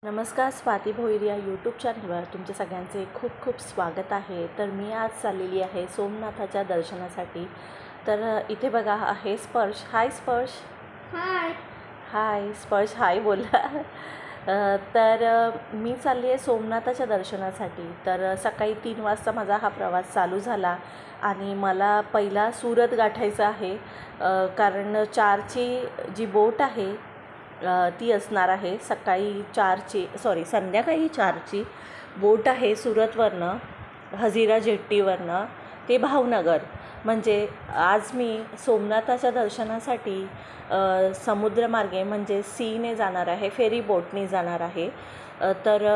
नमस्कार, स्वाती भोईर या यूट्यूब चॅनलवर तुमच्या सगळ्यांचे खूप खूप स्वागत आहे। तर मी आज चाललेली आहे सोमनाथाच्या दर्शनासाठी। तर इथे बघा आहे स्पर्श। हाय स्पर्श। हाय हाय स्पर्श, हाय बोला। तर मी चालली आहे सोमनाथाच्या दर्शनासाठी। तर सकाळी 3 वाजता माझा हा प्रवास चालू झाला आणि मला पहिला सुरत गाठायचं आहे, कारण 4ची जी बोट आहे ती असणार आहे। संध्याकाळी 4ची बोट आहे सुरतवरनं, हजीरा जेट्टीवरनं ते भावनगर। म्हणजे आज मी सोमनाथाच्या दर्शनासाठी समुद्रमार्गे म्हणजे सीने जाणार आहे, फेरी बोटने जाणार आहे। तर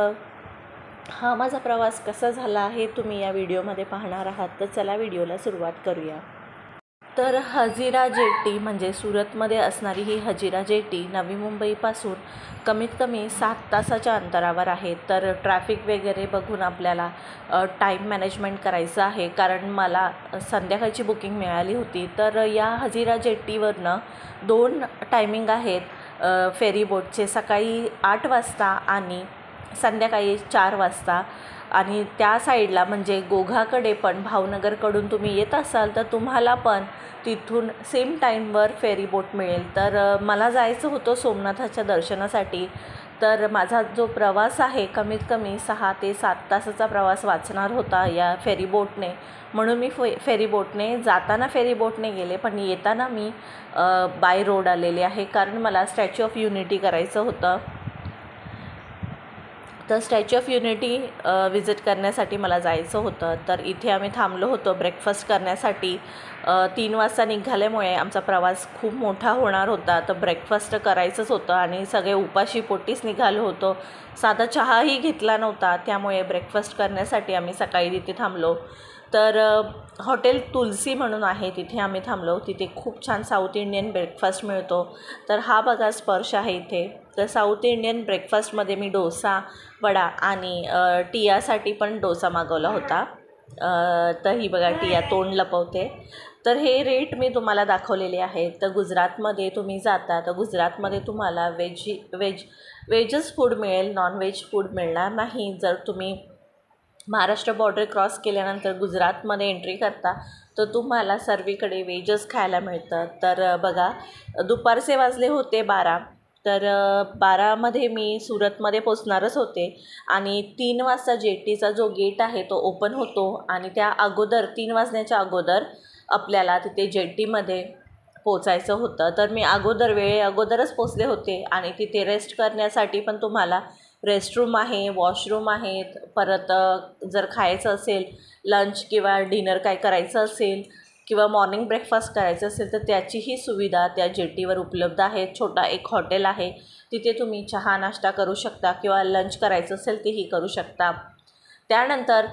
हा माझा प्रवास कसा झाला आहे तुम्ही या व्हिडिओमध्ये पाहणार आहात। तर चला व्हिडिओला सुरुवात करूया। तर हजीरा जेट्टी म्हणजे सुरतमध्ये असणारी ही हजीरा जेट्टी नवी मुंबईपासून कमीत कमी 7 तासाच्या अंतरावर आहे। तर ट्रॅफिक वगैरे बघून आपल्याला टाईम मॅनेजमेंट करायचं आहे, कारण मला संध्याकाळची बुकिंग मिळाली होती। तर या हजीरा जेट्टीवरनं 2 टायमिंग आहेत फेरी बोटचे, सकाळी 8 वाजता आणि संध्याकाळी 4 वाजता। आणि त्या साईडला म्हणजे गोघाकडे पण भावनगरकडून तुम्ही येत असाल तर तुम्हाला पण तिथून सेम टाईमवर फेरी बोट मिळेल। तर मला जायचं होतं सोमनाथाच्या दर्शनासाठी। तर माझा जो प्रवास आहे कमीत कमी 6 ते 7 तासाचा प्रवास वाचणार होता या फेरी बोटने, म्हणून मी फेरी बोटने जाताना फेरी बोटने गेले, पण येताना मी बाय रोड आलेले आहे, कारण मला स्टॅच्यू ऑफ युनिटी करायचं होतं। तर स्टॅच्यू ऑफ युनिटी विजिट करण्यासाठी मला जायचं होतं। तर इथे आम्ही थांबलो होतो ब्रेकफास्ट करण्यासाठी। 3 वाजता निघाल्यामुळे आमचा प्रवास खूप मोठा होणार होता, तर ब्रेकफास्ट करायचंच होतं आणि सगळे उपाशी पोटीच निघालो होतो। साधा चहाही घेतला नव्हता, त्यामुळे ब्रेकफास्ट करण्यासाठी आम्ही सकाळी तिथे थांबलो। तर हॉटेल तुलसी म्हणून आहे, तिथे आम्ही थांबलो। तिथे खूप छान साऊथ इंडियन ब्रेकफास्ट मिळतो। तर हा बघा स्पर्श आहे इथे। तर साऊथ इंडियन ब्रेकफास्टमध्ये मी डोसा, वडा आणि टियासाठी पण डोसा मागवला होता। तर ही बघा टिया तोंड लपवते। तर हे रेट मी तुम्हाला दाखवलेले आहेत। तर गुजरातमध्ये तुम्ही जाता तर गुजरातमध्ये तुम्हाला वेजच फूड मिळेल, नॉनव्हेज फूड मिळणार नाही। जर तुम्ही महाराष्ट्र बॉर्डर क्रॉस केल्यानंतर गुजरातमध्ये एंट्री करता तर तुम्हाला सर्वीकडे वेजच खायला मिळतं। तर बघा दुपारचे वाजले होते 12। तर 12मध्ये मी सुरतमध्ये पोचणारच होते आणि 3 वाजता जेट्टीचा जो गेट आहे तो ओपन होतो आणि त्या अगोदर 3 वाजण्याच्या अगोदर आपल्याला तिथे जेट्टीमध्ये पोचायचं होतं। तर मी अगोदरच पोचले होते आणि तिथे रेस्ट करण्यासाठी पण तुम्हाला रेस्टरूम आहे, वॉशरूम आहेत। परत जर खायचं असेल लंच किंवा डिनर काय करायचं असेल किंवा मॉर्निंग ब्रेकफास्ट करायचं असेल तर त्याचीही सुविधा त्या जेट्टीवर उपलब्ध आहे। छोटा एक हॉटेल आहे, तिथे तुम्ही चहा नाश्ता करू शकता किंवा लंच करायचं असेल तेही करू शकता। त्यानंतर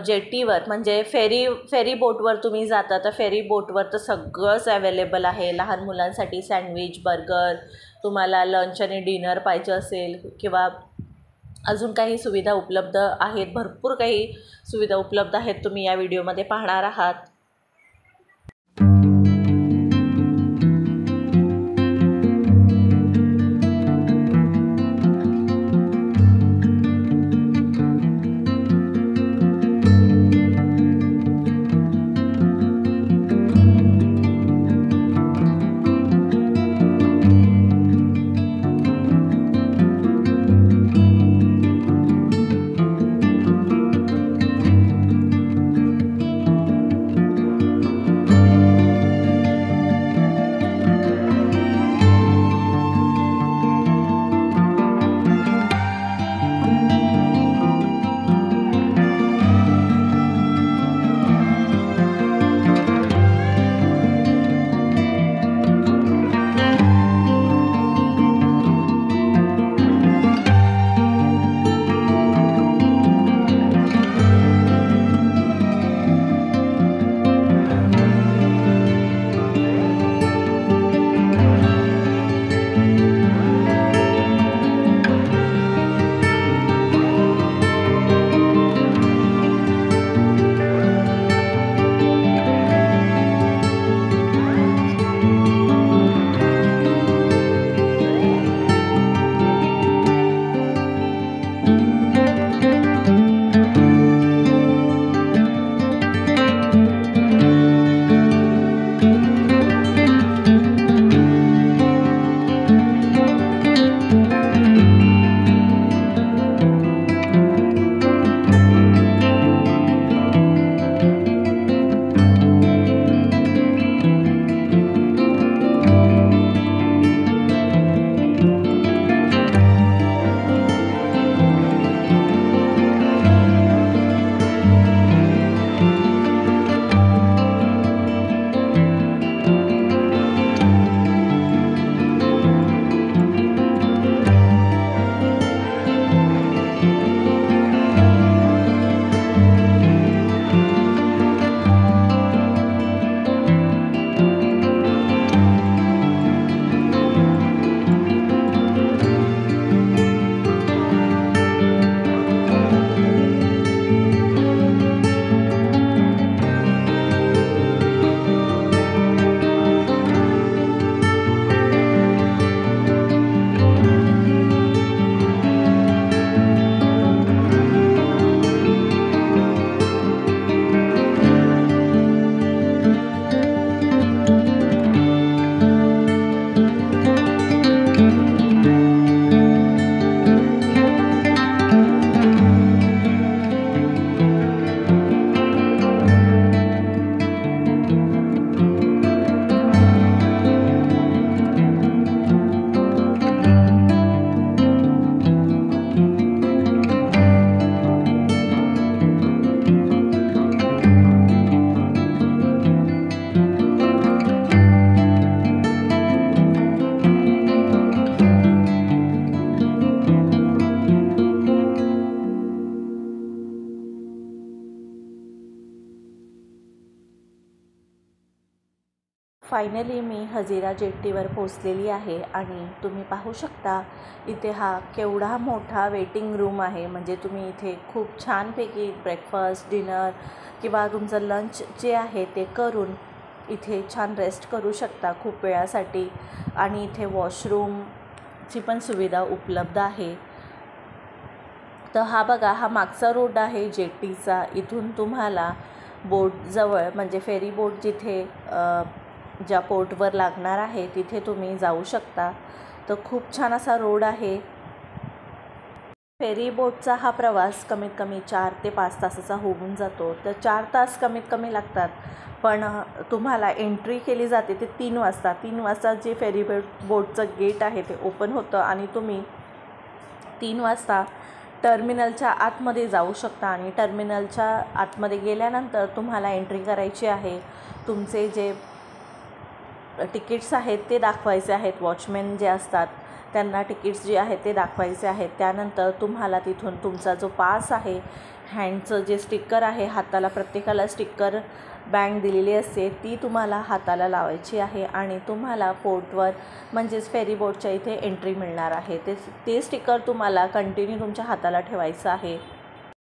जेट्टीवर म्हणजे फेरी बोटवर तुम्ही जाता तर फेरी बोटवर तर सगळंच अवेलेबल आहे। लहान मुलांसाठी सँडविच, बर्गर, तुम्हाला लंच आणि डिनर पाहिजे असेल किंवा अजून काही सुविधा उपलब्ध आहेत, भरपूर काही सुविधा उपलब्ध आहेत, तुम्ही या व्हिडिओमध्ये पाहणार आहात। फायनली मी हजीरा जेट्टीवर पोचलेली आहे आणि तुम्ही पाहू शकता इथे हा केवढा मोठा वेटिंग रूम आहे. म्हणजे तुम्ही इथे खूप छानपैकी ब्रेकफास्ट, डिनर किंवा तुमचं लंच जे आहे ते करून इथे छान रेस्ट करू शकता खूप वेळासाठी. आणि इथे वॉशरूमची पण सुविधा उपलब्ध आहे. तर हा बघा, हा मागचा रोड आहे जेट्टीचा. इथून तुम्हाला बोटजवळ म्हणजे फेरी बोट जिथे ज्या पोर्टवर लागणार आहे तिथे तुम्ही जाऊ शकता. तर खूप छान असा रोड आहे. फेरी बोटचा हा प्रवास कमीत कमी 4 ते 5 तासाचा होऊन जातो. तर 4 तास कमीत कमी लागतात, पण तुम्हाला एंट्री केली जाते ते 3 वाजता. 3 वाजता जे फेरी बोटचं गेट आहे ते ओपन होतं आणि तुम्ही 3 वाजता टर्मिनलच्या आतमध्ये जाऊ शकता. आणि टर्मिनलच्या आतमध्ये गेल्यानंतर तुम्हाला एंट्री करायची आहे. तुमचे जे तिकीट्स आहेत ते दाखवायचे आहेत. वॉचमॅन जे असतात त्यांना तिकीट्स जे आहेत ते दाखवायचे आहेत. त्यानंतर तुम्हाला तिथून तुमचा जो पास आहे, हँडचं जे स्टिकर आहे, हाताला प्रत्येकाला स्टिकर बँड दिलेली असते, ती तुम्हाला हाताला लावायची आहे आणि तुम्हाला पोर्टवर म्हणजेच फेरी बोटच्या इथे एंट्री मिळणार आहे. ते स्टिकर तुम्हाला कंटिन्यू तुमच्या हाताला ठेवायचं आहे.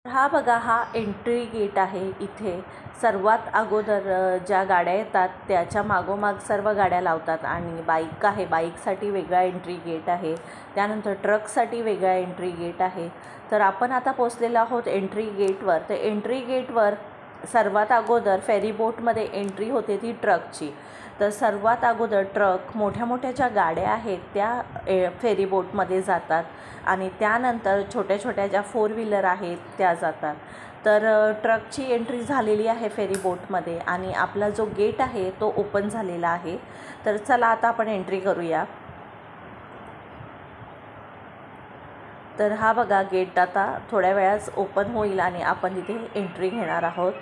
हा बघा, हा एंट्री गेट आहे. इथे सर्वात अगोदर ज्या गाड्या येतात त्याच्या मागोमाग सर्व गाड्या लावतात. आणि बाईक आहे, बाईकसाठी वेगळा एंट्री गेट आहे. त्यानंतर ट्रकसाठी वेगळा एंट्री गेट आहे. तर आपण आता पोचलेलो आहोत एंट्री गेटवर. तर एंट्री गेटवर सर्वात अगोदर फेरी बोटमध्ये एंट्री होते ती ट्रकची. तर सर्वात अगोदर ट्रक, मोठ्या मोठ्या ज्या गाड्या आहेत त्या फेरी बोटमध्ये जातात आणि त्यानंतर छोट्या छोट्या ज्या 4 व्हीलर आहेत त्या जातात. तर ट्रकची एंट्री झालेली आहे फेरी बोटमध्ये आणि आपला जो गेट आहे तो ओपन झालेला आहे. तर चला आता आपण एंट्री करूया. तर हा बघा, गेट आता थोड्या वेळाच ओपन होईल आणि आपण तिथे एंट्री घेणार आहोत.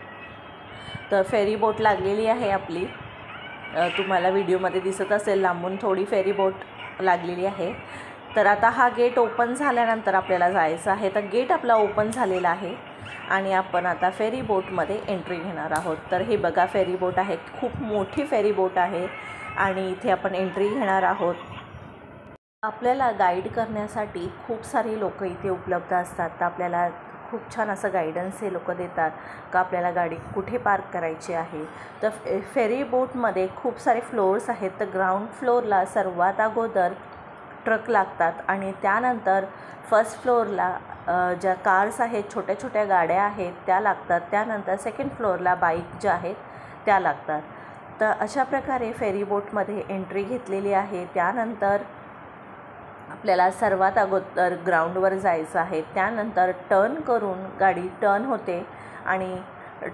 तर फेरी बोट लागलेली आहे आपली. तुम्हाला व्हिडिओमध्ये दिसत असेल लांबून थोडी फेरी बोट लागलेली आहे. तर आता हा गेट ओपन झाल्यानंतर आपल्याला जायचं आहे. तर गेट आपला ओपन झालेला आहे आणि आपण आता फेरी बोटमध्ये एंट्री घेणार आहोत. तर हे बघा, फेरी बोट आहे, खूप मोठी फेरी बोट आहे आणि इथे आपण एंट्री घेणार आहोत. आपल्याला गाईड करण्यासाठी खूप सारी लोक इथे उपलब्ध असतात. तर आपल्याला खूप छान असं गायडन्स हे लोक देतात का आपल्याला गाडी कुठे पार्क करायची आहे. तर फेरी बोटमध्ये खूप सारे फ्लोअर्स आहेत. तर ग्राउंड फ्लोअरला सर्वात अगोदर ट्रक लागतात आणि त्यानंतर फर्स्ट फ्लोअरला ज्या कार्स आहेत, छोट्या छोट्या गाड्या आहेत त्या लागतात. त्यानंतर सेकंड फ्लोअरला बाईक ज्या आहेत त्या लागतात. तर अशा प्रकारे फेरी बोटमध्ये एंट्री घेतलेली आहे. त्यानंतर आपल्याला सर्वात अगोदर ग्राउंडवर जायचं आहे. त्यानंतर टर्न करून गाडी टर्न होते आणि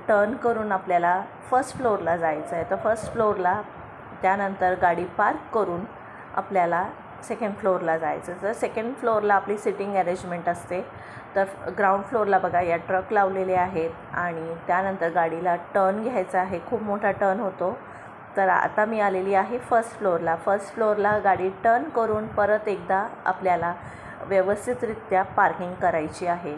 टर्न करून आपल्याला फर्स्ट फ्लोअरला जायचं आहे. तर फर्स्ट फ्लोअरला त्यानंतर गाडी पार्क करून आपल्याला सेकंड फ्लोअरला जायचं. तर सेकंड फ्लोअरला आपली सिटिंग अरेंजमेंट असते. तर ग्राउंड फ्लोअरला बघा, या ट्रक लावलेले आहेत आणि त्यानंतर गाडीला टर्न घ्यायचा आहे. खूप मोठा टर्न होतो. तर आता मी आलेली आहे फर्स्ट फ्लोअरला. फर्स्ट फ्लोअरला गाडी टर्न करून परत एकदा आपल्याला व्यवस्थितरित्या पार्किंग करायची आहे.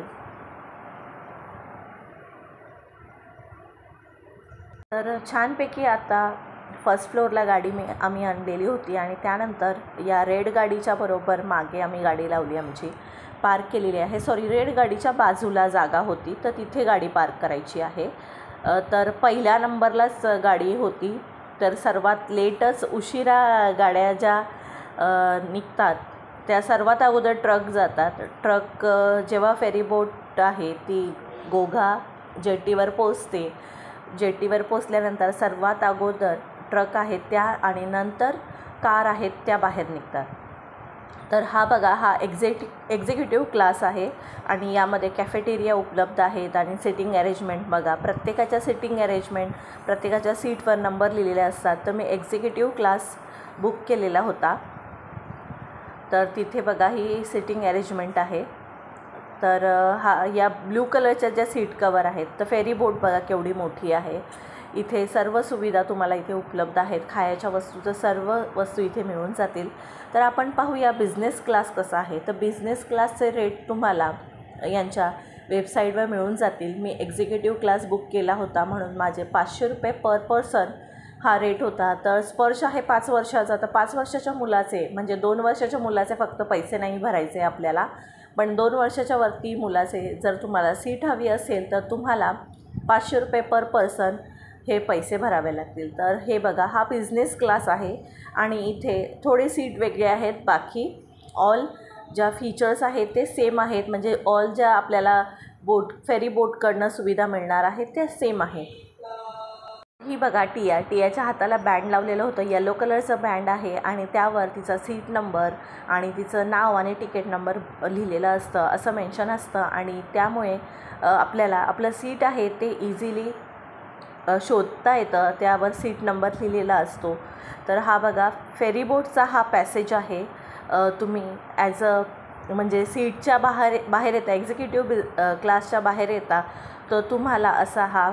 तर छानपैकी आता फर्स्ट फ्लोअरला गाडी आम्ही आणलेली होती आणि त्यानंतर या रेड गाडीच्या बरोबर मागे आम्ही गाडी लावली, आमची पार्क केलेली आहे. रेड गाडीच्या बाजूला जागा होती तर तिथे गाडी पार्क करायची आहे. तर पहिल्या नंबरलाच गाडी होती. तर सर्वात लेटच उशिरा गाड्या ज्या निघतात त्या सर्वात अगोदर ट्रक जातात. ट्रक जेव्हा फेरी बोट आहे ती गोघा जेट्टीवर पोचते, जेट्टीवर पोचल्यानंतर सर्वात अगोदर ट्रक आहेत त्या आणि नंतर कार आहेत त्या बाहेर निघतात. तर हा बघा, हा एक्झिक्युटिव्ह क्लास आहे आणि यामध्ये कॅफेटेरिया उपलब्ध आहेत आणि सिटिंग अरेंजमेंट बघा, प्रत्येकाच्या सिटिंग अरेंजमेंट, प्रत्येकाच्या सीटवर नंबर लिहिलेले असतात. तर मी एक्झिक्युटिव्ह क्लास बुक केलेला होता. तर तिथे बघा ही सिटिंग अरेंजमेंट आहे. तर या ब्लू कलरच्या ज्या सीट कवर आहेत. तर फेरी बोट बघा केवढी मोठी आहे. इथे सर्व सुविधा तुम्हाला इथे उपलब्ध आहेत. खायच्या वस्तूचं सर्व वस्तू इथे मिळून जातील. तर आपण पाहूया बिझनेस क्लास कसा आहे. तर बिझनेस क्लासचे रेट तुम्हाला यांच्या वेबसाईटवर मिळून जातील. मी एक्झिक्युटिव्ह क्लास बुक केला होता म्हणून माझे 500 रुपये पर पर्सन हा रेट होता. तर स्पर्श आहे 5 वर्षाचा. तर 5 वर्षाच्या मुलाचे म्हणजे 2 वर्षाच्या मुलाचे फक्त पैसे नाही भरायचे आपल्याला, पण 2 वर्षाच्या वरती मुलाचे जर तुम्हाला सीट हवी असेल तर तुम्हाला 500 रुपये पर पर्सन हे पैसे भरावे लागतील. तर हे बघा, हा बिझनेस क्लास आहे आणि इथे थोडे सीट वेगळे आहेत, बाकी ऑल ज्या फीचर्स आहेत ते सेम आहेत. म्हणजे ऑल ज्या आपल्याला फेरी बोटकडनं सुविधा मिळणार आहेत त्या सेम आहे. ही बघा टियाच्या हाताला बँड लावलेलं होतं, येलो कलरचं बँड आहे आणि त्यावर तिचा सीट नंबर आणि तिचं नाव आणि तिकीट नंबर लिहिलेलं असतं, असं मेन्शन असतं. आणि त्यामुळे आपल्याला आपलं सीट आहे ते इझिली शोधता येतं, त्यावर सीट नंबर लिहिलेला असतो. तर हा बघा, फेरीबोटचा हा पॅसेज आहे. तुम्ही ॲज अ म्हणजे सीटच्या बाहेर येता, एक्झिक्युटिव्ह क्लासच्या बाहेर येता, तर तुम्हाला असा हा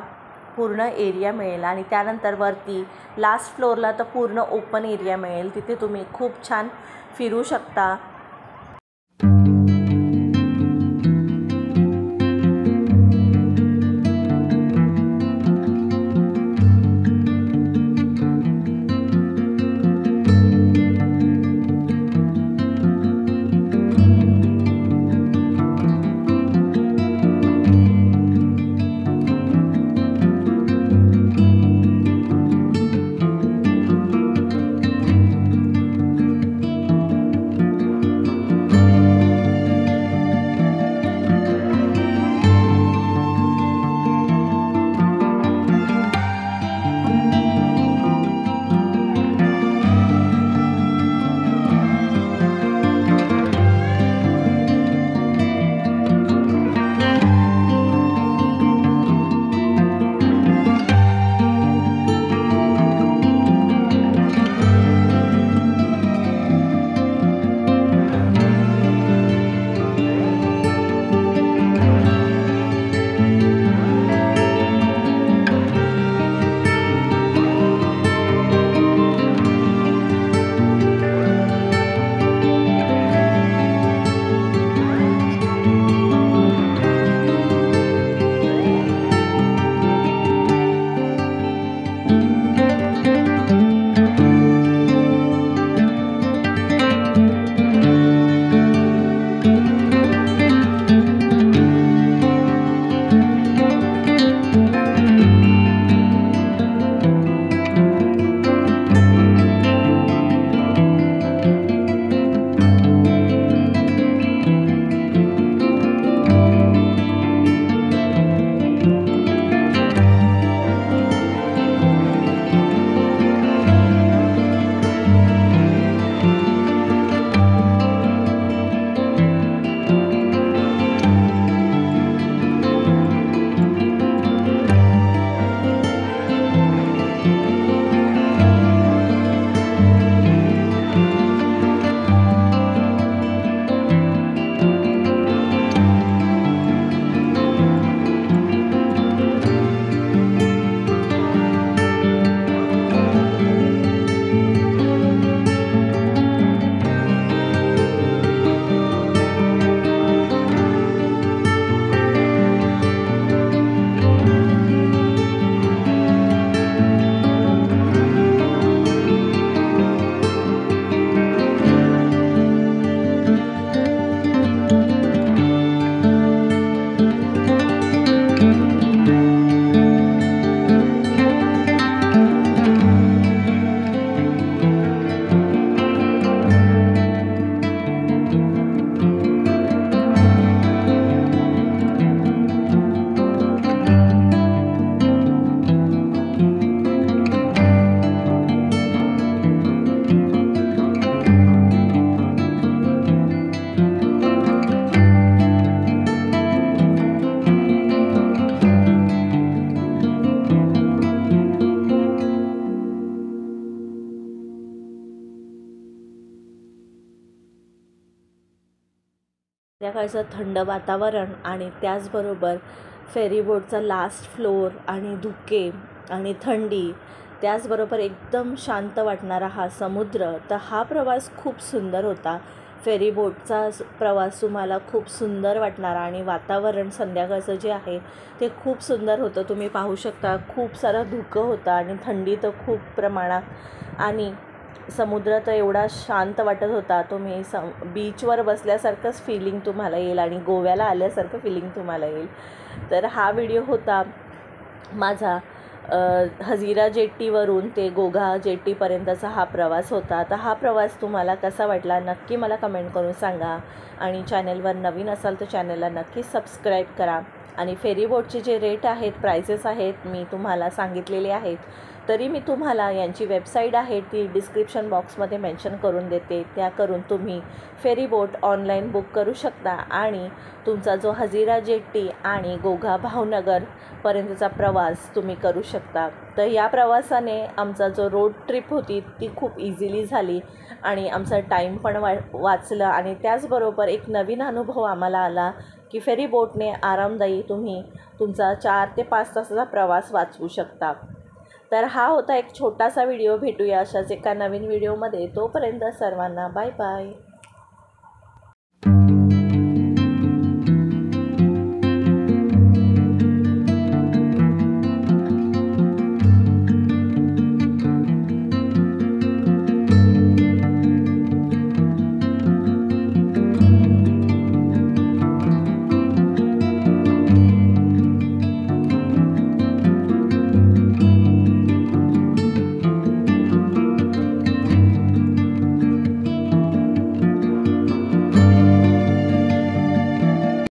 पूर्ण एरिया मिळेल. आणि त्यानंतर वरती लास्ट फ्लोअरला तर पूर्ण ओपन एरिया मिळेल, तिथे तुम्ही खूप छान फिरू शकता. संध्याकाळचं थंड वातावरण आणि त्याचबरोबर फेरीबोटचा लास्ट फ्लोअर आणि धुके आणि थंडी, त्याचबरोबर एकदम शांत वाटणारा हा समुद्र. तर हा प्रवास खूप सुंदर होता. फेरी बोटचा प्रवास तुम्हाला खूप सुंदर वाटणार आणि वातावरण संध्याकाळचं जे आहे ते खूप सुंदर होतं. तुम्ही पाहू शकता खूप सारं धुकं होतं आणि थंडी तर खूप प्रमाणात आणि समुद्र तर एवढा शांत वाटत होता. तुम्ही बीचवर बसल्यासारखंच फिलिंग तुम्हाला येईल आणि गोव्याला आल्यासारखं फिलिंग तुम्हाला येईल. तर हा व्हिडिओ होता माझा हजीरा जेट्टीवरून ते गोघा जेट्टीपर्यंतचा हा प्रवास होता. तर हा प्रवास तुम्हाला कसा वाटला नक्की मला कमेंट करून सांगा आणि चॅनेलवर नवीन असाल तर चॅनलला नक्की सबस्क्राईब करा. आणि फेरी बोटचे जे रेट आहेत प्राइसेस आहेत मी तुम्हाला सांगितलेले आहेत. तरी मी तुम्हाला यांची वेबसाईट आहे ती डिस्क्रिप्शन बॉक्समध्ये मेन्शन करून देते. त्या करून तुम्ही फेरी बोट ऑनलाईन बुक करू शकता आणि तुमचा जो हजीरा जेट्टी आणि गोघा भावनगरपर्यंतचा प्रवास तुम्ही करू शकता. तर या प्रवासाने आमचा जो रोड ट्रिप होती ती खूप इझिली झाली आणि आमचा टाईम पण वाचलं आणि त्याचबरोबर एक नवीन अनुभव आम्हाला आला की फेरी बोटने आरामदायी तुम्ही तुमचा 4 ते 5 तासाचा प्रवास वाचवू शकता. तर हा होता एक छोटासा व्हिडिओ. भेटूया अशाच एका नवीन व्हिडिओमध्ये. तोपर्यंत सर्वांना बाय बाय.